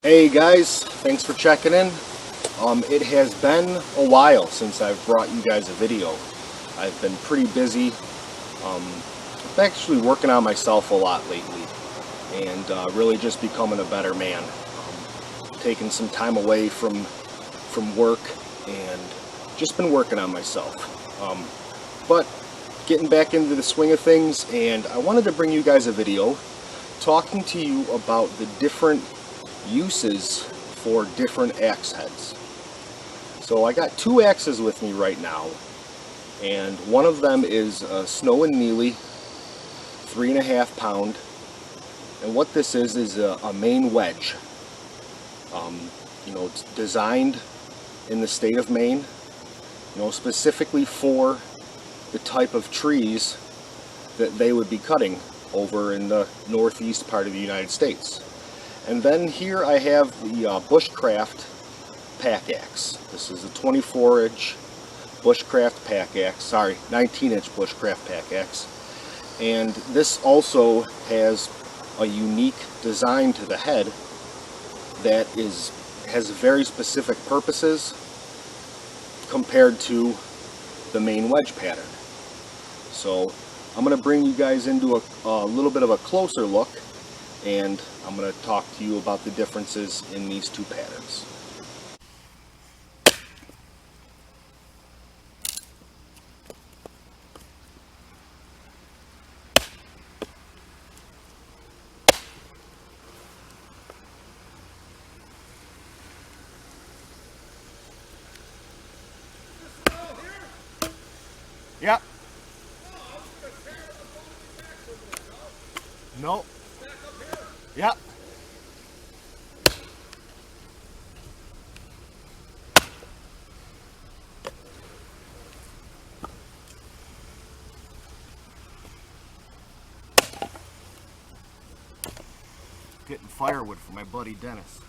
Hey guys, thanks for checking in. It has been a while since I've brought you guys a video. I've been pretty busy. I'm actually working on myself a lot lately and really just becoming a better man. Taking some time away from work and just been working on myself. But getting back into the swing of things, and I wanted to bring you guys a video talking to you about the different uses for different axe heads. So I got two axes with me right now, and one of them is a Snow and Nealley 3.5 pound, and what this is a Maine wedge. It's designed in the state of Maine, specifically for the type of trees that they would be cutting over in the northeast part of the United States. And then here I have the Bushcraft Pack Axe. This is a 24-inch Bushcraft Pack Axe, sorry, 19-inch Bushcraft Pack Axe. And this also has a unique design to the head that has very specific purposes compared to the Maine wedge pattern. So I'm going to bring you guys into a little bit of a closer look, and I'm going to talk to you about the differences in these two patterns. Yep. Nope. Yep. Getting firewood for my buddy Dennis.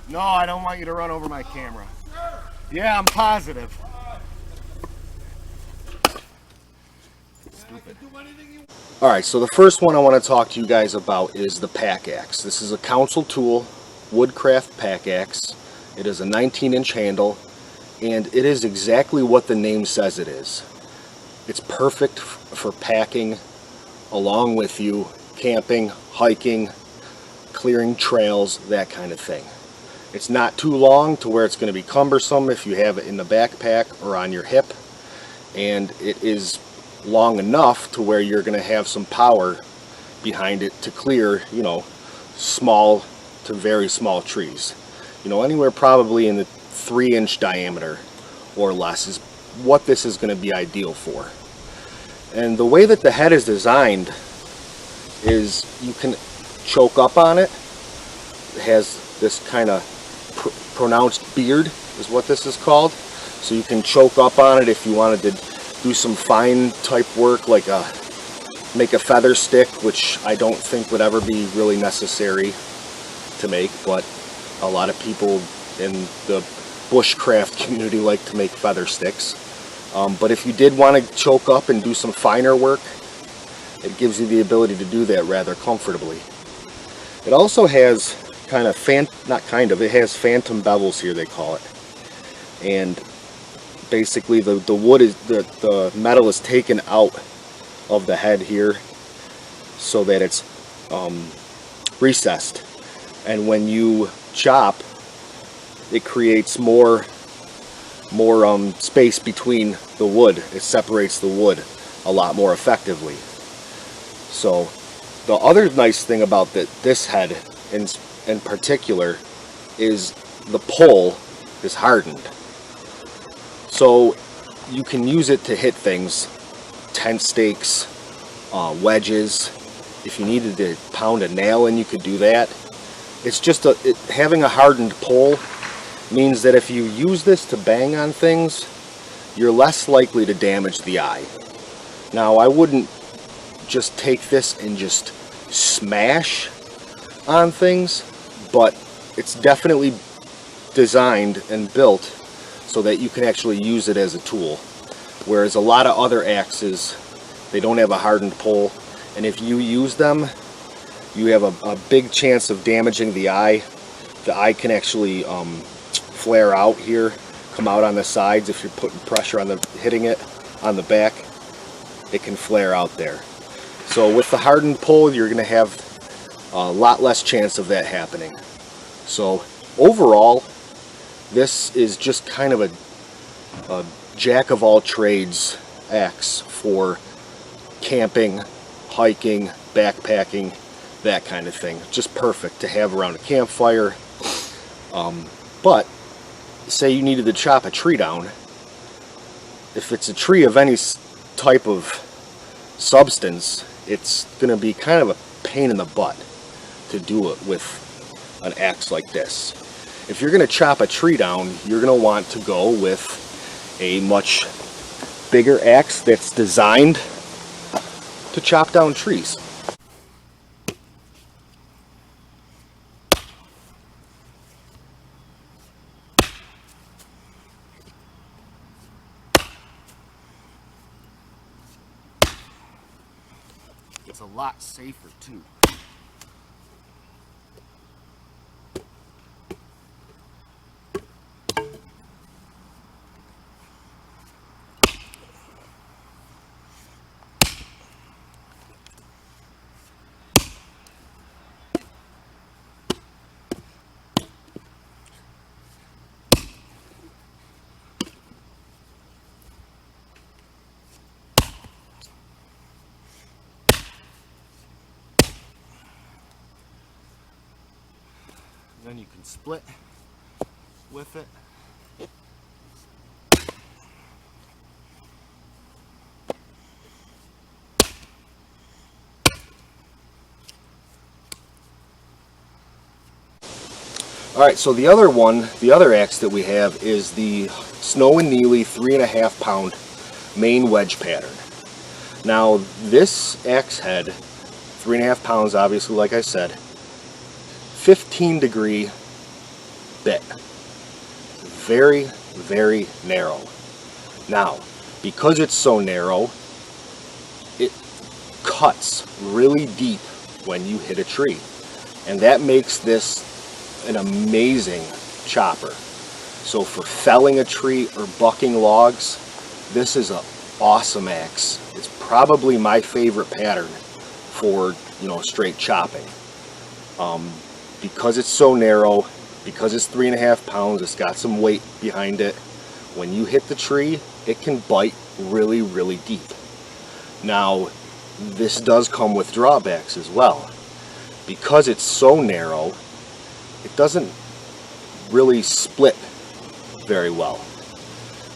No, I don't want you to run over my camera. Yeah, I'm positive. Stupid. Alright, so the first one I want to talk to you guys about is the Pack Axe. This is a Council Tool Woodcraft Pack Axe. It is a 19-inch handle, and it is exactly what the name says it is. It's perfect for packing along with you, camping, hiking, clearing trails, that kind of thing. It's not too long to where it's going to be cumbersome if you have it in the backpack or on your hip, and it is long enough to where you're going to have some power behind it to clear, small to very small trees. Anywhere probably in the 3-inch diameter or less is what this is going to be ideal for. And the way that the head is designed is you can choke up on it. It has this kind of pronounced beard is what this is called. So you can choke up on it if you wanted to do some fine type work, like make a feather stick, which I don't think would ever be really necessary to make, but a lot of people in the bushcraft community like to make feather sticks. But if you did want to choke up and do some finer work, it gives you the ability to do that rather comfortably. It also has it has phantom bevels here, they call it. And basically the wood is, the metal is taken out of the head here so that it's recessed. And when you chop, it creates more space between the wood. It separates the wood a lot more effectively. So the other nice thing about this head in particular is the pole is hardened. So you can use it to hit things, tent stakes, wedges. If you needed to pound a nail in, you could do that. It's just having a hardened pole means that if you use this to bang on things, you're less likely to damage the eye. Now, I wouldn't just take this and just smash on things, but it's definitely designed and built so that you can actually use it as a tool. Whereas a lot of other axes, they don't have a hardened pole, and if you use them, you have a big chance of damaging the eye. The eye can actually flare out here, come out on the sides. If you're putting pressure on hitting it on the back, it can flare out there. So with the hardened pole, you're going to have a lot less chance of that happening. So overall, this is just kind of a jack of all trades axe for camping, hiking, backpacking, that kind of thing. Just perfect to have around a campfire. But say you needed to chop a tree down, if it's a tree of any type of substance, it's going to be kind of a pain in the butt to do it with an axe like this. If you're going to chop a tree down, you're going to want to go with a much bigger axe that's designed to chop down trees. It's a lot safer too. Then you can split with it. Alright, so the other axe that we have is the Snow and Nealley 3.5 pound main wedge pattern. Now this axe head, 3.5 pounds obviously, like I said, 15-degree bit. Very, very narrow. Now, because it's so narrow, it cuts really deep when you hit a tree. And that makes this an amazing chopper. So for felling a tree or bucking logs, this is an awesome axe. It's probably my favorite pattern for, straight chopping. Because it's so narrow, because it's 3.5 pounds, it's got some weight behind it. When you hit the tree, it can bite really, really deep. Now, this does come with drawbacks as well. Because it's so narrow, it doesn't really split very well.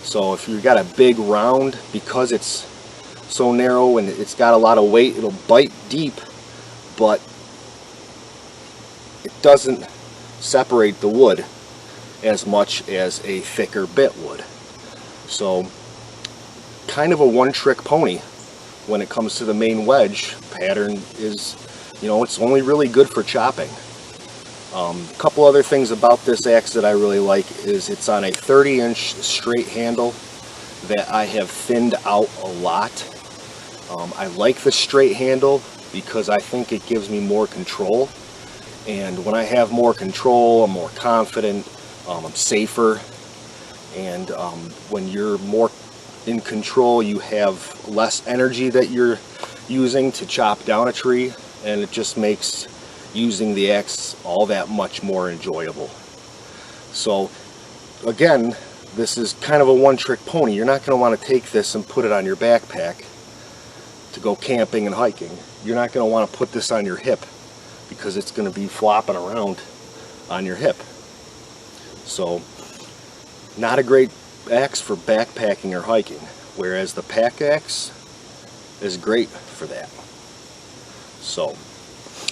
So if you've got a big round, because it's so narrow and it's got a lot of weight, it'll bite deep, but it doesn't separate the wood as much as a thicker bit would. So kind of a one-trick pony when it comes to the main wedge pattern. Is, it's only really good for chopping. A couple other things about this axe that I really like is it's on a 30-inch straight handle that I have thinned out a lot. I like the straight handle because I think it gives me more control. And when I have more control, I'm more confident, I'm safer, and when you're more in control, you have less energy that you're using to chop down a tree, and it just makes using the axe all that much more enjoyable. So again, this is kind of a one-trick pony. You're not going to want to take this and put it on your backpack to go camping and hiking. You're not going to want to put this on your hip, because it's going to be flopping around on your hip. So not a great axe for backpacking or hiking, whereas the pack axe is great for that. So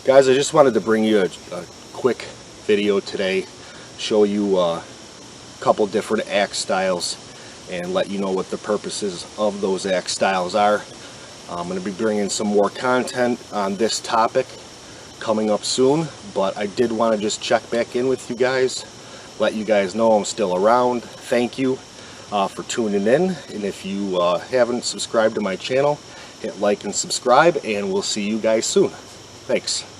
guys, I just wanted to bring you a quick video today, show you a couple different axe styles and let you know what the purposes of those axe styles are. I'm going to be bringing some more content on this topic coming up soon, but I did want to just check back in with you guys, let you guys know I'm still around. Thank you for tuning in, and if you haven't subscribed to my channel, hit like and subscribe, and we'll see you guys soon. Thanks.